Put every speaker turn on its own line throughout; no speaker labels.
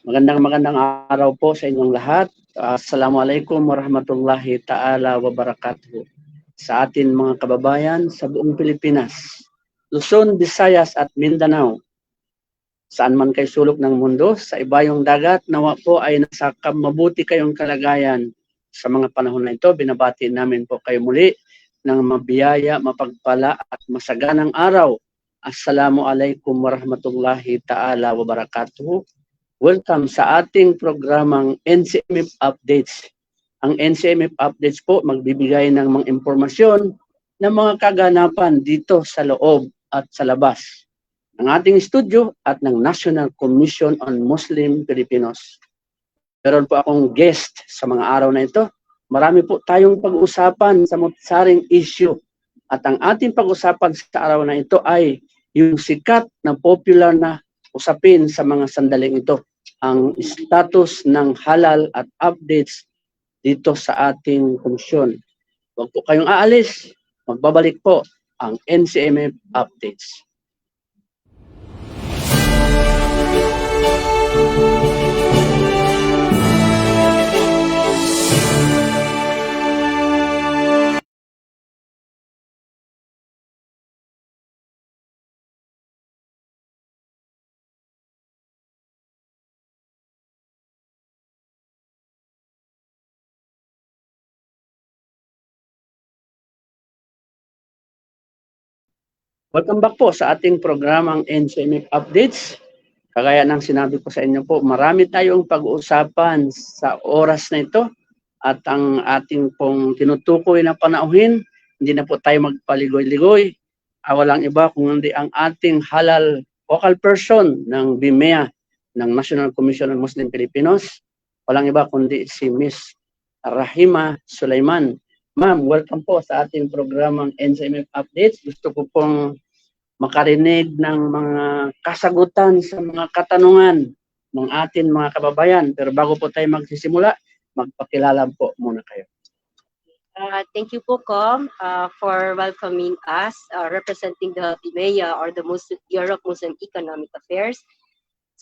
Magandang araw po sa inyong lahat. Assalamualaikum warahmatullahi ta'ala wabarakatuh. Sa atin mga kababayan sa buong Pilipinas, Luzon, Visayas at Mindanao, saan man kay sulok ng mundo, sa ibayong dagat, nawa po ay nasa mabuti kayong kalagayan. Sa mga panahon na ito, binabati namin po kayo muli ng mabiyaya, mapagpala at masaganang araw. Assalamualaikum warahmatullahi ta'ala wabarakatuh. Welcome sa ating programang NCMF Updates. Ang NCMF Updates po magbibigay ng mga impormasyon ng mga kaganapan dito sa loob at sa labas ng ating studio at ng National Commission on Muslim Filipinos. Meron po akong guest sa mga araw na ito. Marami po tayong pag-usapan sa mutsaring issue. At ang ating pag-usapan sa araw na ito ay yung sikat na popular na usapin sa mga sandaling ito, ang status ng halal at updates dito sa ating komisyon. Huwag po kayong aalis, magbabalik po ang NCMF Updates. Welcome back po sa ating programang NCMF Updates. Kagaya ng sinabi ko sa inyo po, marami tayong pag-uusapan sa oras na ito at ang ating pong tinutukoy na panauhin, hindi na po tayo magpaligoy-ligoy. Walang iba kung hindi ang ating halal focal person ng BIMEA, ng National Commission on Muslim Filipinos. Walang iba kundi si Miss Rahima Sulaiman. Ma'am, welcome po sa ating programang NCMF Updates. Gusto ko pong makarinig ng mga kasagutan sa mga katanungan ng atin mga kababayan. Pero bago po tayo magsisimula, magpakilala po muna kayo.
Thank you po, Com, for welcoming us, representing the BIMEA or the Bureau of Muslim Economic Affairs.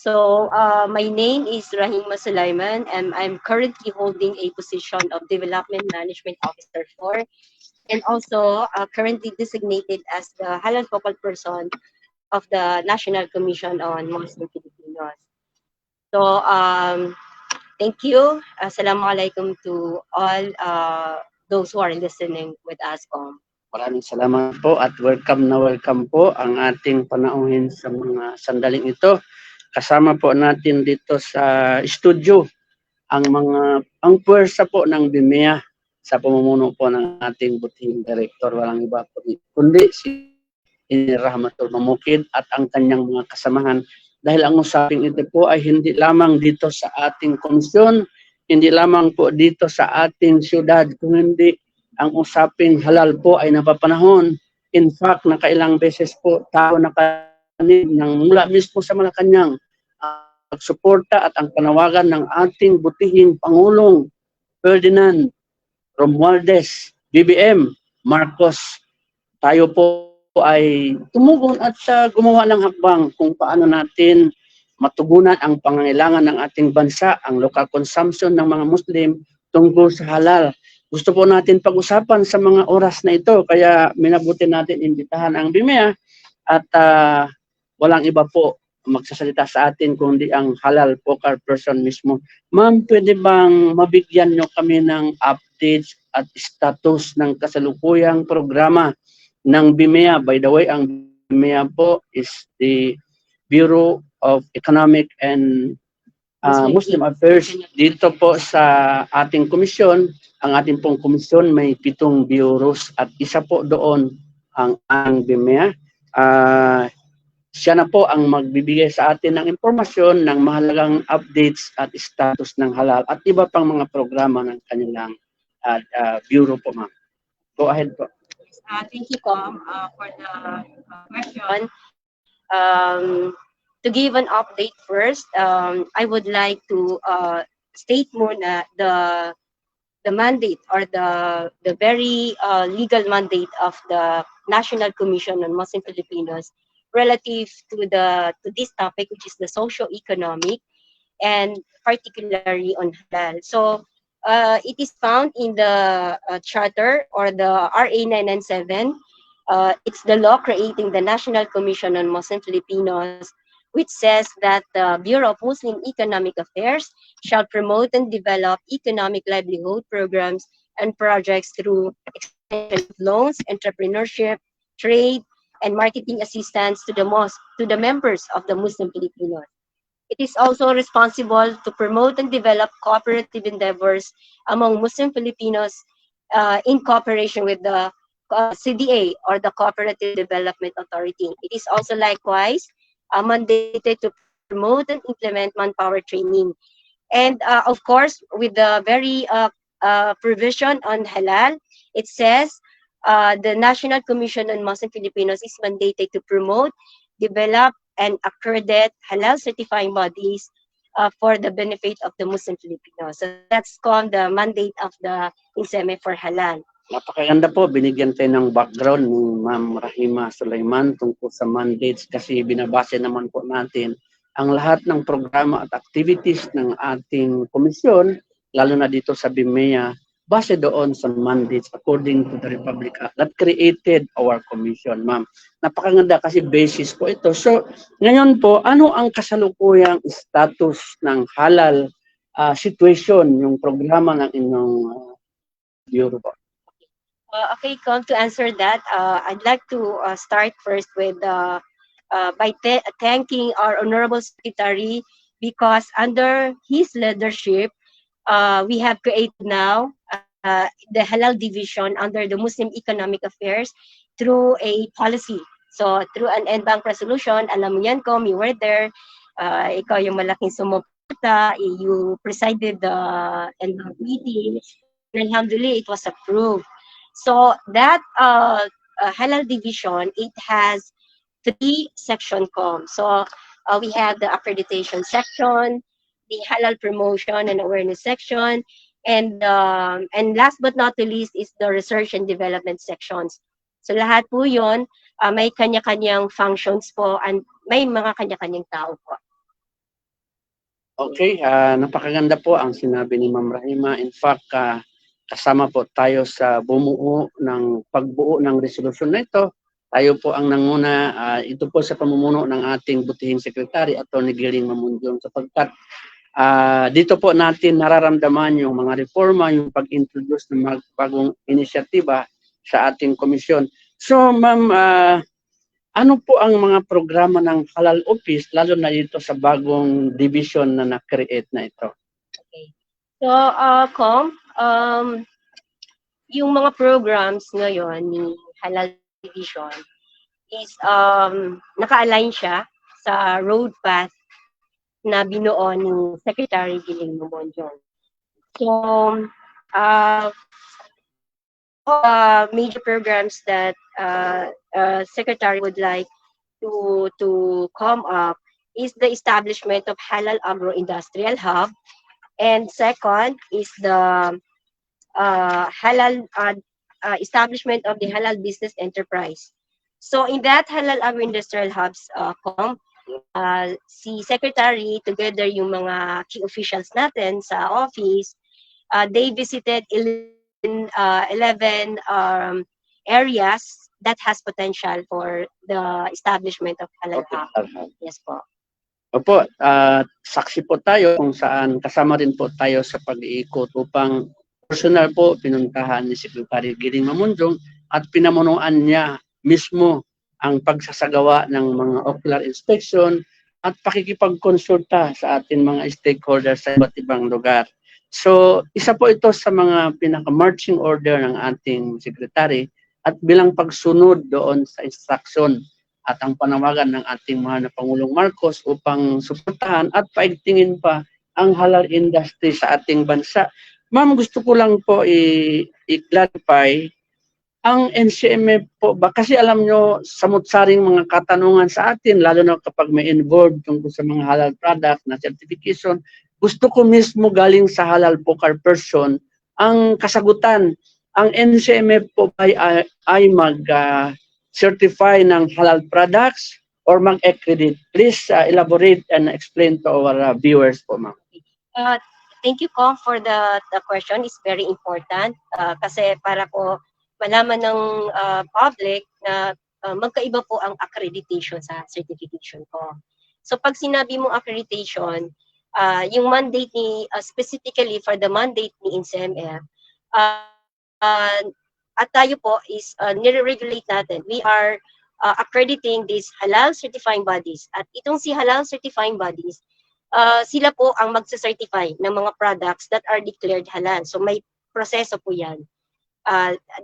So, my name is Rahima Sulaiman, and I'm currently holding a position of Development Management Officer 4, and also currently designated as the halal focal person of the National Commission on Muslim Filipinos. So, thank you. Assalamualaikum to all those who are listening with us, Com.
Maraming salamat po at welcome po ang ating panauhin sa mga sandaling ito. Kasama po natin dito sa studio ang puwersa po ng BIMEA sa pamumuno po ng ating butihing director, walang iba po kundi si Rahmatul Mamukid at ang kanyang mga kasamahan. Dahil ang usaping ito po ay hindi lamang dito sa ating komisyon, hindi lamang po dito sa ating syudad, kung hindi ang usaping halal po ay napapanahon. In fact, nakailang beses po tao nakanig ng mula mismo sa Malacanang pagsuporta at ang panawagan ng ating butihing Pangulong Ferdinand Romualdez, BBM Marcos. Tayo po ay tumugon at gumawa ng hakbang kung paano natin matugunan ang pangangailangan ng ating bansa, ang local consumption ng mga Muslim tungkol sa halal. Gusto po natin pag-usapan sa mga oras na ito, kaya minabuti natin imbitahan ang BIMEA at walang iba po magsasalita sa atin kundi ang halal focal person mismo. Ma'am, pwede bang mabigyan nyo kami ng updates at status ng kasalukuyang programa ng BIMEA? By the way, ang BIMEA po is the Bureau of Economic and Muslim Affairs. Dito po sa ating komisyon, ang ating pong komisyon may 7 bureaus at isa po doon ang BIMEA. Siya na po ang magbibigay sa atin ng impormasyon ng mahalagang updates at status ng halal at iba pang mga programa ng kanilang bureau po, ma'am. Go ahead po.
Thank you, Com, for the question. To give an update first, I would like to state muna the mandate or the very legal mandate of the National Commission on Muslim Filipinos relative to this topic, which is the socio-economic and particularly on halal. So it is found in the charter or the RA 997. It's the law creating the National Commission on Muslim Filipinos, which says that the Bureau of Muslim Economic Affairs shall promote and develop economic livelihood programs and projects through extension of loans, entrepreneurship, trade, and marketing assistance to the members of the Muslim Filipinos. It is also responsible to promote and develop cooperative endeavors among Muslim Filipinos in cooperation with the CDA or the Cooperative Development Authority. It is also likewise mandated to promote and implement manpower training. And of course, with the very provision on halal, it says the National Commission on Muslim Filipinos is mandated to promote, develop, and accredit halal certifying bodies for the benefit of the Muslim Filipinos. So that's called the mandate of the INSEME for halal.
Napakaganda po, binigyan tayo ng background ni Ma'am Rahima Sulaiman tungkol sa mandates kasi binabase naman po natin ang lahat ng programa at activities ng ating komisyon, lalo na dito sa BIMEA, base doon sa mandates according to the Republic Act that created our commission, ma'am. Napakaganda kasi basis po ito. So, ngayon po, ano ang kasalukuyang status ng halal situation, yung programa ng inyong bureau po?
Okay, Con, to answer that, I'd like to start first with by thanking our Honorable Secretary because under his leadership, we have created now the Halal Division under the Muslim Economic Affairs through a policy. So through an en-bank resolution, alam mo yan, Com, you were there, ikaw yung malaking sumuporta, you presided the en-bank meeting, and alhamdulillah, it was approved. So that Halal Division, it has 3 section Com. So we have the accreditation section, the halal promotion and awareness section, and last but not the least is the research and development sections. So lahat po yun, may kanya-kanyang functions po and may mga kanya-kanyang tao po.
Okay, napakaganda po ang sinabi ni Ma'am Rahima. In fact, kasama po tayo sa pagbuo ng resolusyon na ito. Tayo po ang nanguna, ito po sa pamumuno ng ating butihing sekretary, Atty. Giring Mamunjong, sapagkat dito po natin nararamdaman yung mga reforma, yung pag-introduce ng mga bagong inisyatiba sa ating komisyon. So, ma'am, ano po ang mga programa ng Halal Office, lalo na dito sa bagong division na na-create na ito?
Okay. So, Com, yung mga programs ngayon ni Halal Division is naka-align siya sa road path na binuo ni Secretary Giling Mamunjong. So, major programs that Secretary would like to come up is the establishment of Halal Agro-Industrial Hub, and second is the halal establishment of the halal business enterprise. So in that halal agro-industrial hubs, si Secretary together yung mga key officials natin sa office, they visited 11 areas that has potential for the establishment of halal hub. Yes po.
Opo, saksi po tayo kung saan kasama rin po tayo sa pag-iikot upang personal po pinuntahan ni Secretary Giring Mamunjong at pinamunuan niya mismo ang pagsasagawa ng mga ocular inspection at pakikipagkonsulta sa ating mga stakeholders sa iba't ibang lugar. So, isa po ito sa mga pinaka-marching order ng ating Secretary at bilang pagsunod doon sa instruction at ang panawagan ng ating mahal na Pangulong Marcos upang suportahan at paigtingin pa ang halal industry sa ating bansa. Ma'am, gusto ko lang po i-clarify ang NCME po ba, kasi alam nyo, samut-saring mga katanungan sa atin, lalo na kapag may involved tungkol sa mga halal product na certification, gusto ko mismo galing sa halal poker person ang kasagutan. Ang NCME po ay mag-certify ng halal products or mag-accredit? Please elaborate and explain to our viewers po, ma'am.
Thank you, Com, for the question. It's very important kasi para po malaman ng public na magkaiba po ang accreditation sa certification ko. So pag sinabi mo accreditation, yung mandate ni, specifically for the mandate ni INCMF, at tayo po is nire-regulate natin. We are accrediting these halal certifying bodies. At itong si halal certifying bodies, sila po ang magsa-certify ng mga products that are declared halal. So may proseso po yan.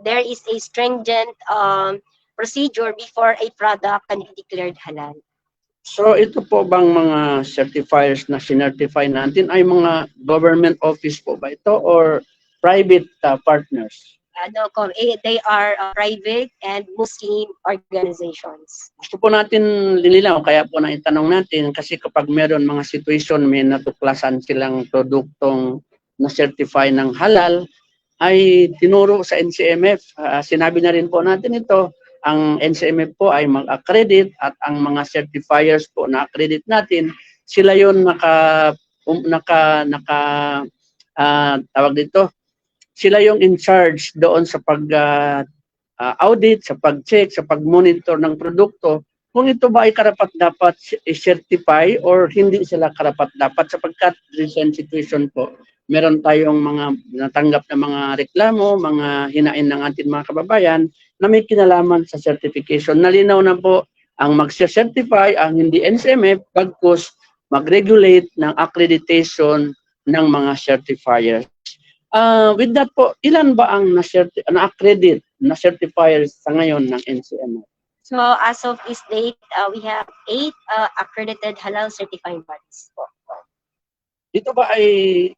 There is a stringent procedure before a product can be declared halal.
So ito po bang mga certifiers na sinertify natin ay mga government office po ba ito or private partners?
No, they are private and Muslim organizations.
Gusto po natin linilaw, kaya po naitanong natin kasi kapag meron mga situation, may natuklasan silang produktong na-certify ng halal, ay tinuro sa NCMF. Sinabi na rin po natin ito, ang NCMF po ay mag-accredit at ang mga certifiers po na accredit natin, sila yon tawag dito, sila yung in charge doon sa pag-audit, sa pag-check, sa pag-monitor ng produkto, kung ito ba ay karapat-dapat i-certify or hindi sila karapat-dapat sapagkat recent situation po. Meron tayong mga natanggap na mga reklamo, mga hinain ng ating mga kababayan na may kinalaman sa certification. Nalinaw na po ang mag-certify, ang hindi NCMF, bagkus mag-regulate ng accreditation ng mga certifiers. With that po, ilan ba ang na-accredit na certifiers sa ngayon ng NCMF?
So as of this date, we have 8 accredited halal certifying bodies po.
Dito ba ay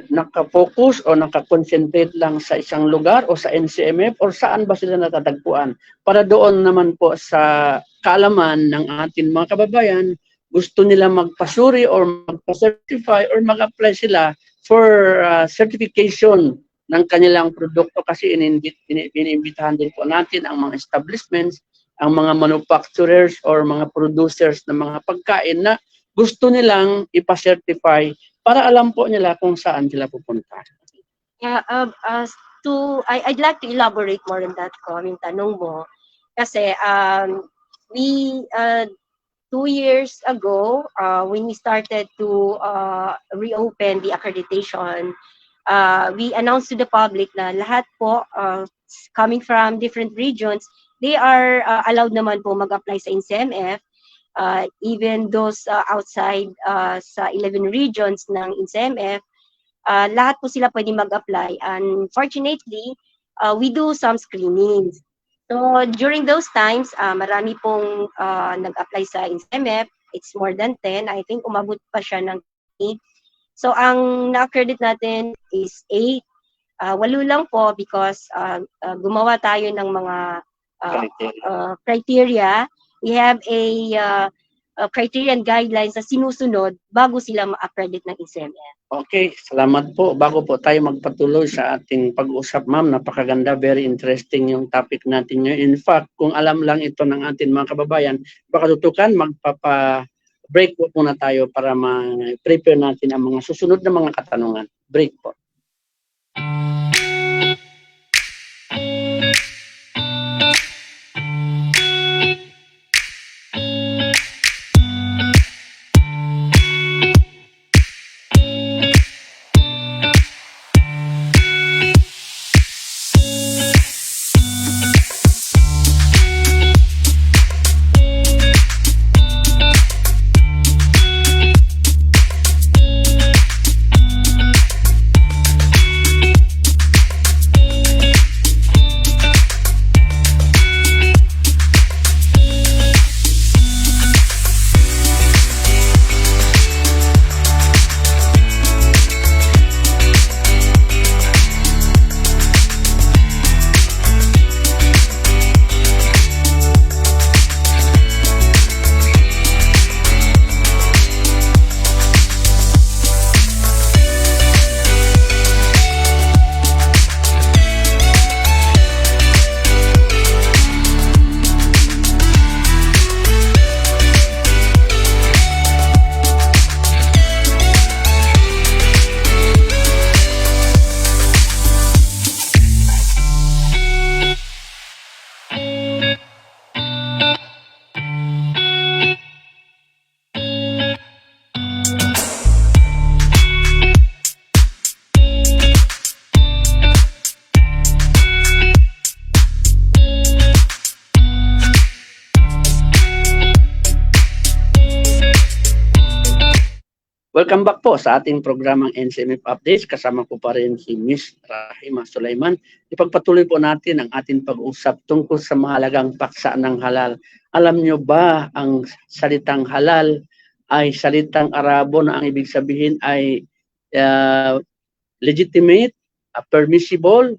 naka-focus o naka-concentrate lang sa isang lugar o sa NCMF or saan ba sila natatagpuan? Para doon naman po sa kaalaman ng ating mga kababayan, gusto nila magpasuri or magpa-certify or mag-apply sila for certification ng kanilang produkto kasi iniimbitahan din po natin ang mga establishments, ang mga manufacturers or mga producers ng mga pagkain na gusto nilang ipa-certify para alam po nila kung saan sila pupunta.
Yeah, I'd like to elaborate more on that, yung tanong mo. Kasi we 2 years ago, when we started to reopen the accreditation, we announced to the public na lahat po coming from different regions, they are allowed naman po mag-apply sa INCMF, even those outside sa 11 regions ng INCMF, lahat po sila pwede mag-apply. Unfortunately, we do some screenings. So during those times, marami pong nag-apply sa INCMF. It's more than 10. I think umabot pa siya ng 8. So ang na-accredit natin is 8. 8 lang po because gumawa tayo ng mga criteria. We have a criteria and guidelines na sinusunod bago sila ma-accredit ng INCMF.
Okay, salamat po. Bago po tayo magpatuloy sa ating pag-uusap, ma'am, napakaganda, very interesting yung topic natin ngayon. In fact, kung alam lang ito ng ating mga kababayan, baka tutukan, magpapa-break po muna tayo para ma-prepare natin ang mga susunod na mga katanungan. Break po. Welcome back po sa ating programang NCMF Updates. Kasama ko pa rin si Miss Rahima Sulaiman. Ipagpatuloy po natin ang ating pag-usap tungkol sa mahalagang paksa ng halal. Alam nyo ba ang salitang halal ay salitang Arabo na ang ibig sabihin ay legitimate, permissible,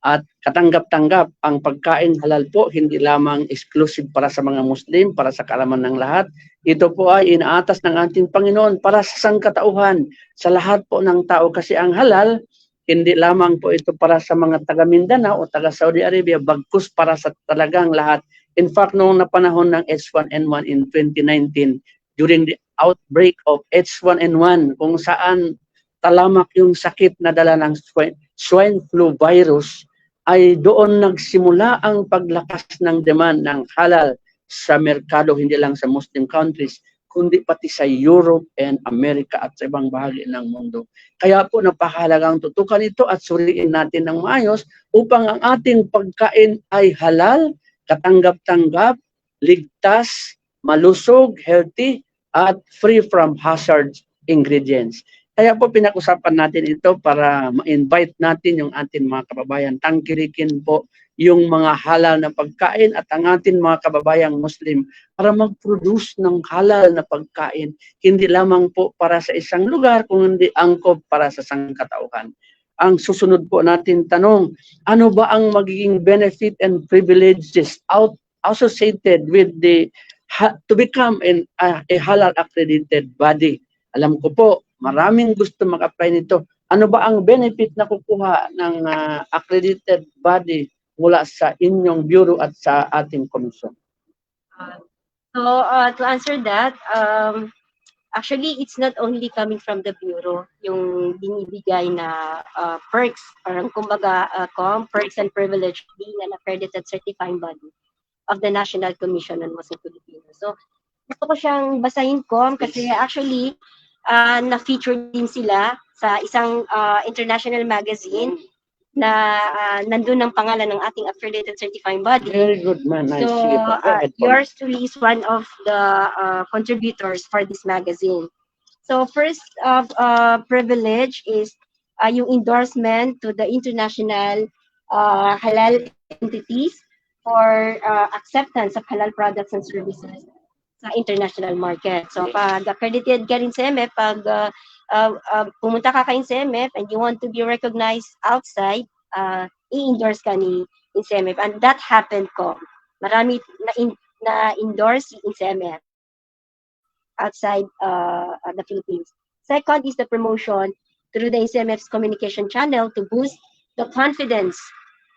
at katanggap-tanggap. Ang pagkain halal po hindi lamang exclusive para sa mga Muslim, para sa kaalaman ng lahat. Ito po ay inaatas ng ating Panginoon para sa sangkatauhan, sa lahat po ng tao. Kasi ang halal, hindi lamang po ito para sa mga taga Mindanao o taga Saudi Arabia, bagkus para sa talagang lahat. In fact, noong napanahon ng H1N1 in 2019, during the outbreak of H1N1, kung saan talamak yung sakit na dala ng swine flu virus, ay doon nagsimula ang paglakas ng demand ng halal sa merkado, hindi lang sa Muslim countries, kundi pati sa Europe and America at sa ibang bahagi ng mundo. Kaya po napakahalagang tutukan ito at suriin natin ng maayos upang ang ating pagkain ay halal, katanggap-tanggap, ligtas, malusog, healthy, at free from hazard ingredients. Kaya po pinag-usapan natin ito para ma-invite natin yung ating mga kababayan. Tangkilikin po yung mga halal na pagkain at ang ating mga kababayang Muslim para mag-produce ng halal na pagkain. Hindi lamang po para sa isang lugar, kundi angkop para sa sangkatauhan. Ang susunod po natin tanong, ano ba ang magiging benefit and privileges associated with the to become a halal accredited body? Alam ko po, maraming gusto mag-apply nito. Ano ba ang benefit na kukuha ng accredited body mula sa inyong bureau at sa ating komisyon?
To answer that, actually, it's not only coming from the bureau, yung binibigay na perks, parang kumbaga perks and privilege being an accredited certifying body of the National Commission on Muslim Filipinos. So, gusto ko siyang basahin ko kasi actually, na-feature din sila sa isang international magazine na nandun ang pangalan ng ating accredited certifying body.
Very good, man. Nice.
So, yours truly is one of the contributors for this magazine. So, first of privilege is yung endorsement to the international halal entities for acceptance of halal products and services sa international market. So, pag accredited ka rin sa MF, pag pumunta ka kay NCMF and you want to be recognized outside, i-endorse ka ni NCMF. And that happened ko. Marami na-endorse si NCMF outside the Philippines. Second is the promotion through the NCMF's communication channel to boost the confidence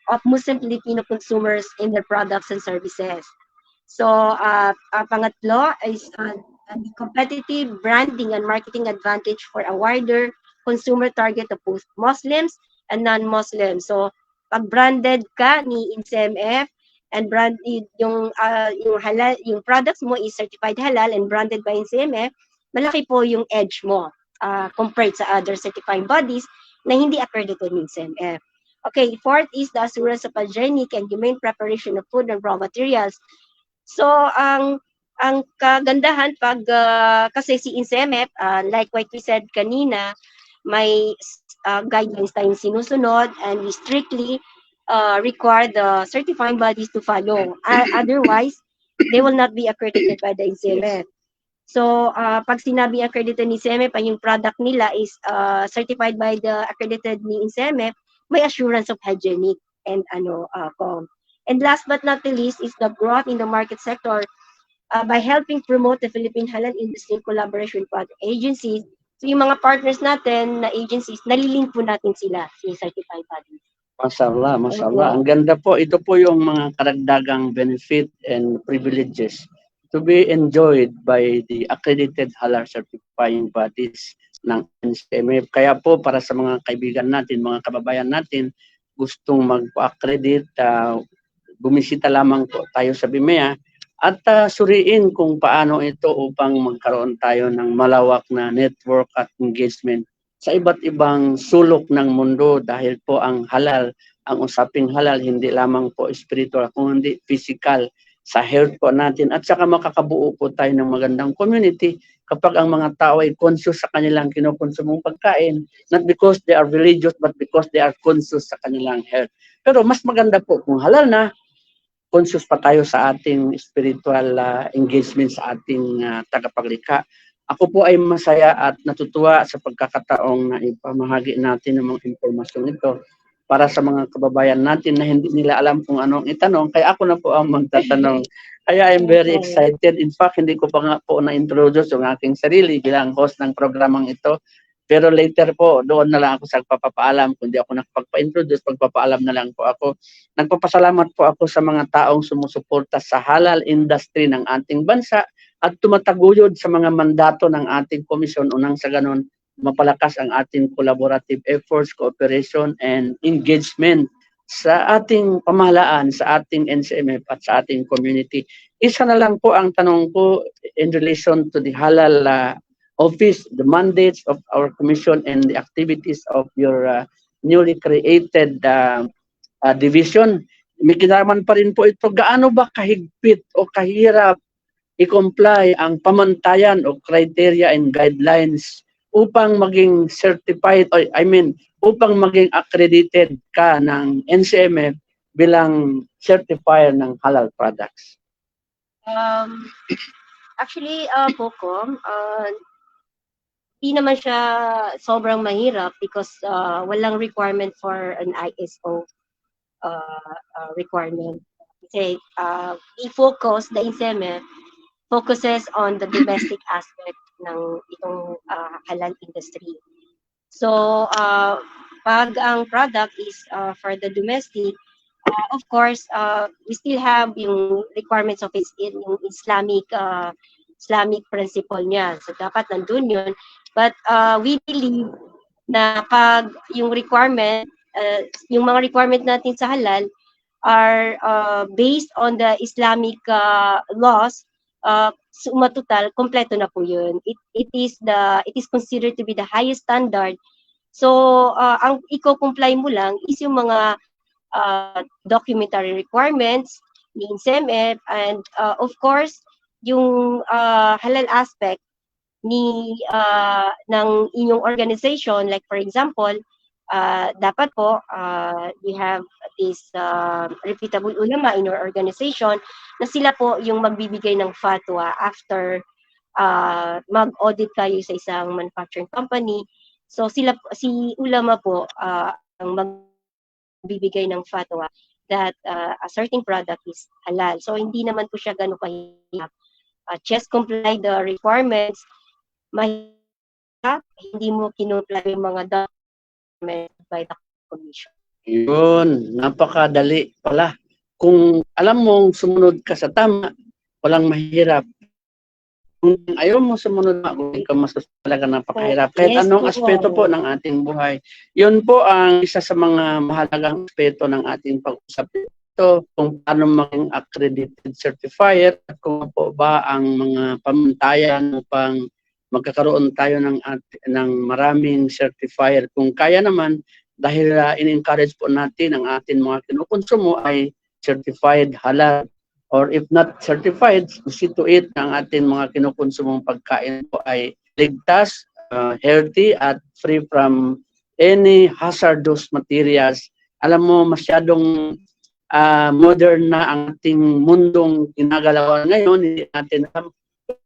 of Muslim Filipino consumers in their products and services. So, pangatlo is the competitive branding and marketing advantage for a wider consumer target of both Muslims and non-Muslims. So, pag branded ka ni NCMF and branded yung halal, yung products mo is certified halal and branded by NCMF, malaki po yung edge mo compared sa other certifying bodies na hindi accredited ni NCMF. Okay, fourth is the assurance of hygienic and humane preparation of food and raw materials. So, ang kagandahan pag kasi si NCMF, like what we said kanina, may guidelines tayong sinusunod and we strictly require the certifying bodies to follow. Otherwise, they will not be accredited by the NCMF. So, pag sinabi accredited ni NCMF, yung product nila is certified by the accredited ni NCMF, may assurance of hygienic and And last but not the least is the growth in the market sector by helping promote the Philippine halal industry in collaboration with other agencies. So yung mga partners natin na agencies, nalilink po natin sila sa certified bodies.
Mashallah, mashallah. Ang ganda po. Ito po yung mga karagdagang benefit and privileges to be enjoyed by the accredited halal certifying bodies ng NCMF. Kaya po para sa mga kaibigan natin, mga kababayan natin, gustong magpa-accredit, bumisita lamang po tayo sa BIMEA at suriin kung paano ito upang magkaroon tayo ng malawak na network at engagement sa iba't ibang sulok ng mundo dahil po ang halal, ang usaping halal, hindi lamang po spiritual, kundi physical sa health po natin at saka makakabuo po tayo ng magandang community kapag ang mga tao ay conscious sa kanilang kinukonsumong pagkain, not because they are religious but because they are conscious sa kanilang health. Pero mas maganda po kung halal na, conscious pa tayo sa ating spiritual engagement sa ating tagapaglikha. Ako po ay masaya at natutuwa sa pagkakataong na ipamahagi natin ng mga impormasyon ito para sa mga kababayan natin na hindi nila alam kung anong itanong, kaya ako na po ang magtatanong. Kaya I'm very excited. In fact, hindi ko pa nga po na-introduce yung aking sarili bilang host ng programang ito. Pero later po, doon na lang ako sa pagpapaalam. Kung di ako nakapagpa-introduce, pagpapaalam na lang po ako. Nagpapasalamat po ako sa mga taong sumusuporta sa halal industry ng ating bansa at tumataguyod sa mga mandato ng ating komisyon unang sa ganon mapalakas ang ating collaborative efforts, cooperation, and engagement sa ating pamahalaan, sa ating NCMF at sa ating community. Isa na lang po ang tanong ko in relation to the halal office, the mandates of our commission and the activities of your newly created division. May kinalaman pa rin po ito. Gaano ba kahigpit o kahirap i-comply ang pamantayan o criteria and guidelines upang maging certified, upang maging accredited ka ng NCMF bilang certifier ng halal products?
Actually, Pokom, di naman siya sobrang mahirap because walang requirement for an ISO requirement. Kasi the NCMF focuses on the domestic aspect ng itong halal industry. So, pag ang product is for the domestic, of course, we still have yung requirements of yung Islamic principle niya. So, dapat nandun yun. But we believe na pag yung yung mga requirement natin sa halal are based on the Islamic laws, sumatotal, kompleto na po yun. It is considered to be the highest standard. So, ang i-comply mo lang is yung mga documentary requirements ni NCMF and of course, yung halal aspect ng inyong organization. Like for example, dapat po we have this reputable ulama in our organization na sila po yung magbibigay ng fatwa after mag-audit kayo sa isang manufacturing company. So si ulama po ang magbibigay ng fatwa that a certain product is halal. So hindi naman po siya ganun kahirap. Just comply the requirements. Mahirap, hindi mo kinumply yung mga documents by the commission.
Yun, napakadali pala. Kung alam mong sumunod ka sa tama, walang mahirap. Kung ayaw mo sumunod, magiging ka talaga napakahirap. Kahit anong aspeto po ng ating buhay. Yun po ang isa sa mga mahalagang aspeto ng ating pag-usap dito, kung paano maging accredited certifier at kung po ba ang mga pamantayan upang magkakaroon tayo ng maraming certifier. Kung kaya naman, dahil in-encourage po natin ang ating mga kinukonsumo ay certified halal. Or if not certified, see to it na ang ating mga kinukonsumong pagkain po ay ligtas, healthy at free from any hazardous materials. Alam mo, masyadong modern na ang ating mundong ginagalawan ngayon. Hindi natin alam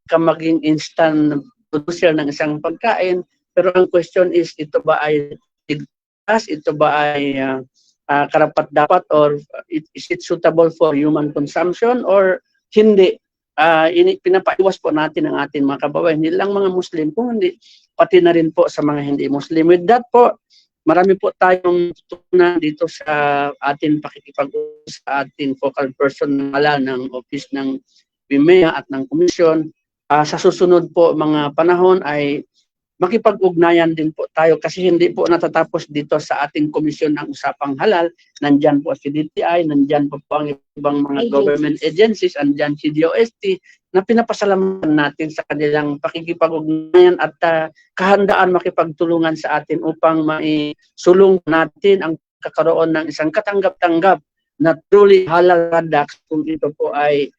ka maging instant producer ng isang pagkain. Pero ang question is, ito ba ay ligtas? Ito ba ay karapat-dapat or is it suitable for human consumption or hindi? Pinapaiwas po natin ang ating mga kababayan, hindi lang mga Muslim, kung hindi, pati na rin po sa mga hindi Muslim. With that po, marami po tayong tutunan dito sa ating pakikipag-usap sa ating focal person ng halal ng office ng PIMEA at ng komisyon. Sa susunod po mga panahon ay makipag-ugnayan din po tayo kasi hindi po natatapos dito sa ating komisyon ng usapang halal. Nandyan po si DTI, nandyan po ang ibang mga government agencies, andyan si DOST na pinapasalamatan natin sa kanilang pakikipag-ugnayan at kahandaan makipagtulungan sa atin upang maisulong natin ang kakaroon ng isang katanggap-tanggap na truly halal products kung ito po ay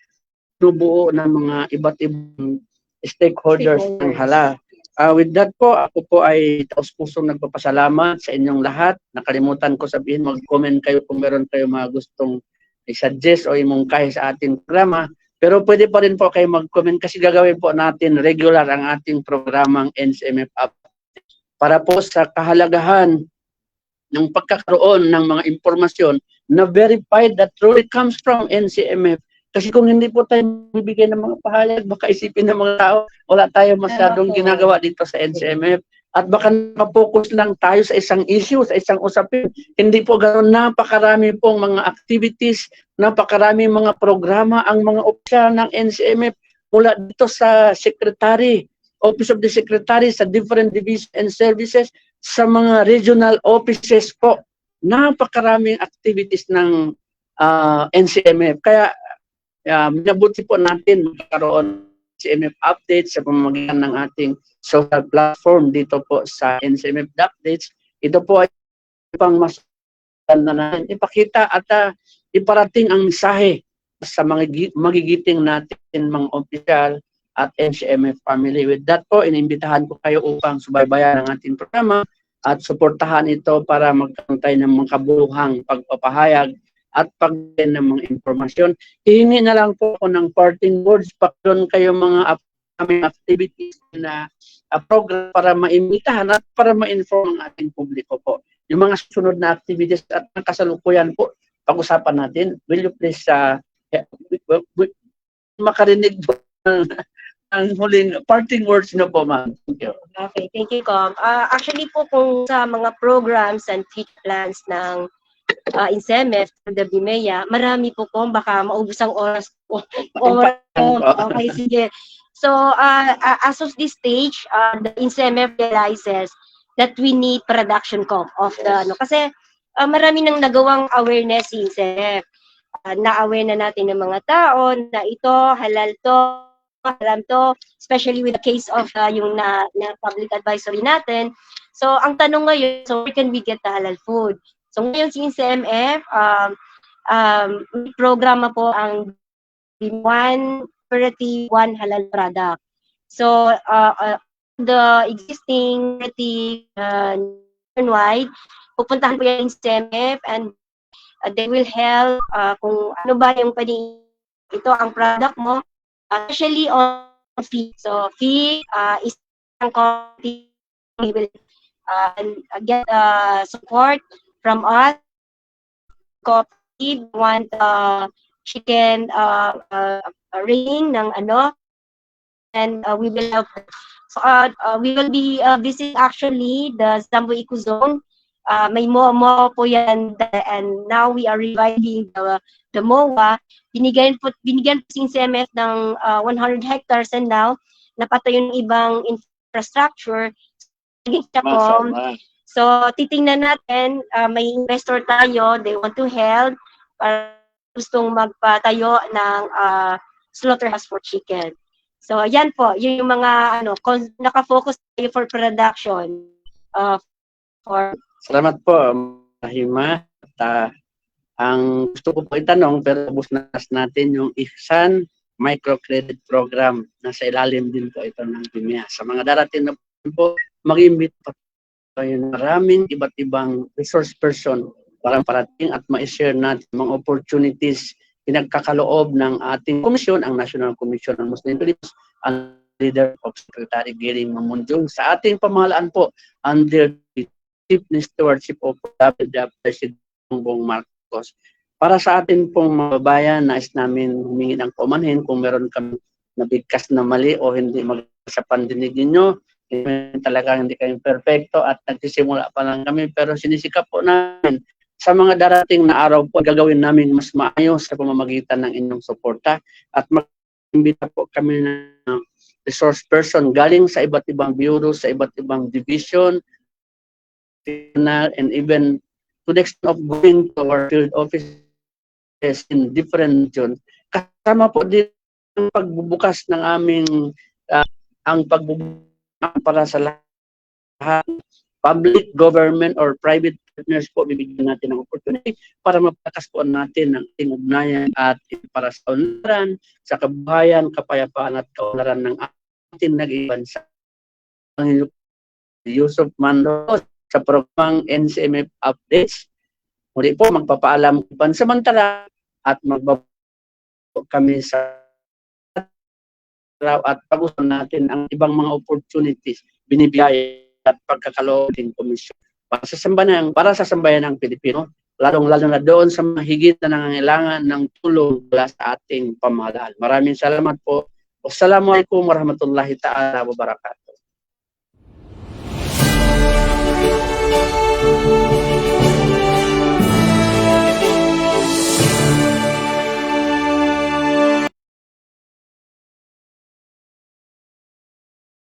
nubuo ng mga iba't ibang stakeholders ng hala. With that po, ako po ay taos-pusong nagpapasalamat sa inyong lahat. Nakalimutan ko sabihin, mag-comment kayo kung meron kayo mga gustong i-suggest o imungkahi sa ating programa. Pero pwede pa rin po kayo mag-comment kasi gagawin po natin regular ang ating programang NCMF Update para po sa kahalagahan ng pagkakaroon ng mga impormasyon na verified that truly comes from NCMF. Kasi kung hindi po tayo bibigyan ng mga pahayag, baka isipin ng mga tao, wala tayo masyadong ginagawa dito sa NCMF. At baka nakapokus lang tayo sa isang issue, sa isang usapin. Hindi po ganoon, napakarami pong mga activities, napakarami mga programa ang mga opisyal ng NCMF mula dito sa Secretary, Office of the Secretary, sa different divisions and services, sa mga regional offices po. Napakaraming activities ng NCMF. Kaya minabuti po natin magkaroon NCMF updates sa pamamagitan ng ating social platform dito po sa NCMF Updates. Ito po ay pang mas na natin ipakita at iparating ang mensahe sa mga magigiting natin mga opisyal at NCMF family. With that po, inimbitahan ko kayo upang subaybayan ang ating programa at suportahan ito para magkaroon tayo ng mga kabuluhang pagpapahayag at pagkain ng mga informasyon. Hihingi na lang po ako ng parting words, pakilon kayo mga upcoming activities na program para maimbitahan at para ma-inform ang ating publiko po. Yung mga susunod na activities at kasalukuyan po, pag-usapan natin. Will you please makarinig po ang huling parting words na po, ma'am. Thank you.
Okay, thank you, Com. Actually po, kung sa mga programs and future plans ng NCMF, the BIMEA, marami po po, baka maubos ang oras po. Okay, sige. So, as of this stage, the NCMF realizes that we need production of the, kasi marami nang nagawang awareness si NCMF. Na-aware na natin ng mga tao na ito, halal to, alam to, especially with the case of yung na public advisory natin. So, ang tanong ngayon, so where can we get the halal food? So, ngayon si NCMF, may programa po ang one purity, one halal product. So, the existing purity nationwide, pupuntahan po yan ng NCMF and they will help kung ano ba yung pwedeng ito ang product mo, especially on fee. So, fee is ang company will get support from us. Cooperative want chicken ring ng ano, and we will help. So, we will be visiting actually the Zambo Eco Zone. May MOA po yan, and now we are reviving the MOA. Binigyan po si NCMF ng 100 hectares and now napatayo ng ibang infrastructure. So, titingnan natin, may investor tayo, they want to help, gustong magpatayo ng slaughterhouse for chicken. So, yan po, yun yung mga naka-focus tayo for production.
Salamat po, Hima. At ang gusto ko po itanong, pero busnas natin yung Ihsan Microcredit Program. Nasa ilalim din po ito ng BIMEA. Sa mga darating na po, mag-imbit pa tayo maraming iba't ibang resource person para parating at ma-share natin mga opportunities pinagkakaloob ng ating komisyon, ang National Commission on Muslim Philippines, ang leader of Secretary Giring Mamunjong sa ating pamahalaan po under the chief stewardship of President Bongbong Marcos. Para sa atin pong mga bayan, nais namin humingi ng paumanhin kung meron kami nabigkas na mali o hindi sa pandinig ninyo. Talaga hindi kami perfecto at nagsisimula pa lang kami, pero sinisikap po namin sa mga darating na araw po gagawin namin mas maayos sa pamamagitan ng inyong suporta at mag-imbita po kami ng resource person galing sa iba't ibang bureau, sa iba't ibang division, and even to the extent of going to our field offices in different regions. Kasama po din ang pagbubukas ng aming ang pagbubukas para sa lahat, public, government, or private partners po, bibigyan natin ng opportunity para mapatas po natin ang ating ugnayan at para sa kaunlaran, sa kabuhayan, kapayapaan at kaunlaran ng ating nag-iban sa Panginoon Yusuf Mando sa programang NCMF Updates. Muli po, magpapaalam pansamantala at magbabalik kami sa at pag-usapan natin ang ibang mga opportunities binibigay at pagkakaloob ng komisyon para sa sambayan ng Pilipino, lalong-lalo na doon sa mga higit na nangangailangan ng tulong mula sa ating pamahalaan. Maraming salamat po. Wassalamualaikum warahmatullahi ta'ala wabarakatuh.